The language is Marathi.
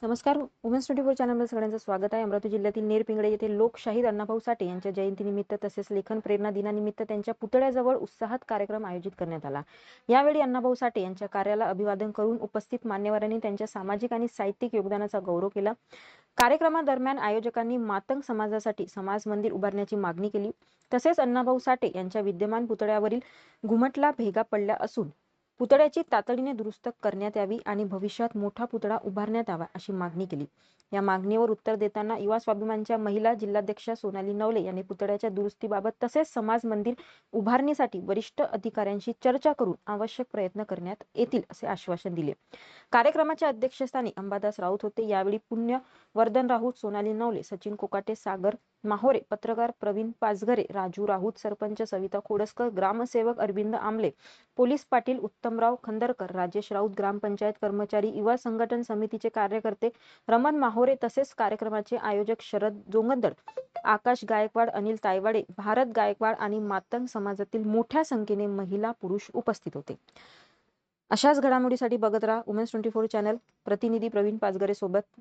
नमस्कार. वुमेन्स 24 चॅनलमध्ये सगळ्यांचं स्वागत आहे. अमरावती जिल्ह्यातील नेरपिंगळे येथे लोकशाहीर अण्णाभाऊ साठे यांच्या जयंतीनिमित्त तसेच लेखन प्रेरणा दिनानिमित्त त्यांच्या पुतळ्याजवळ उत्साहात कार्यक्रम आयोजित करण्यात आला. यावेळी अण्णाभाऊ साठे यांच्या कार्याला अभिवादन करून उपस्थित मान्यवरांनी त्यांच्या सामाजिक आणि साहित्यिक योगदानाचा गौरव केला. कार्यक्रमादरम्यान आयोजकांनी मातंग समाजासाठी समाज मंदिर उभारण्याची मागणी केली. तसेच अण्णाभाऊ साठे यांच्या विद्यमान पुतळ्यावरील घुमटला भेगा पडल्या असून पुतळ्याची तातडीने दुरुस्त करण्यात यावी आणि भविष्यात मोठा पुतळा उभारण्यात यावा अशी मागणी केली. या मागणीवर उत्तर देताना युवा स्वाभिमानच्या महिला जिल्हाध्यक्षा सोनाली नवले यांनी पुतळ्याच्या दुरुस्तीबाबत तसेच समाज मंदिर उभारणीसाठी वरिष्ठ अधिकाऱ्यांशी चर्चा करून आवश्यक प्रयत्न करण्यात येतील असे आश्वासन दिले. कार्यक्रमाच्या अध्यक्षस्थानी अंबादास राऊत होते. यावेळी पुण्य वर्धन राऊत, सोनाली नवले, सचिन कोकाटे, सागर माहोरे, पत्रकार प्रवीण पाचघरे, राजू राऊत, सरपंच सविता खोडसकर, ग्रामसेवक अरविंद आमले, पोलीस पाटील उत्तमराव खंदरकर, राजेश राऊत, ग्रामपंचायत कर्मचारी, युवा संघटन समितीचे कार्यकर्ते, रमण माहोरे तसेच कार्यक्रमाचे आयोजक शरद जोगंदर, आकाश गायकवाड, अनिल तायवाडे, भारत गायकवाड आणि मातंग समाजातील मोठ्या संख्येने महिला पुरुष उपस्थित होते. अशाच घडामोडीसाठी बघत राहा वुमेन्स 24 चॅनल. प्रतिनिधी प्रवीण पाचघरे सोबत.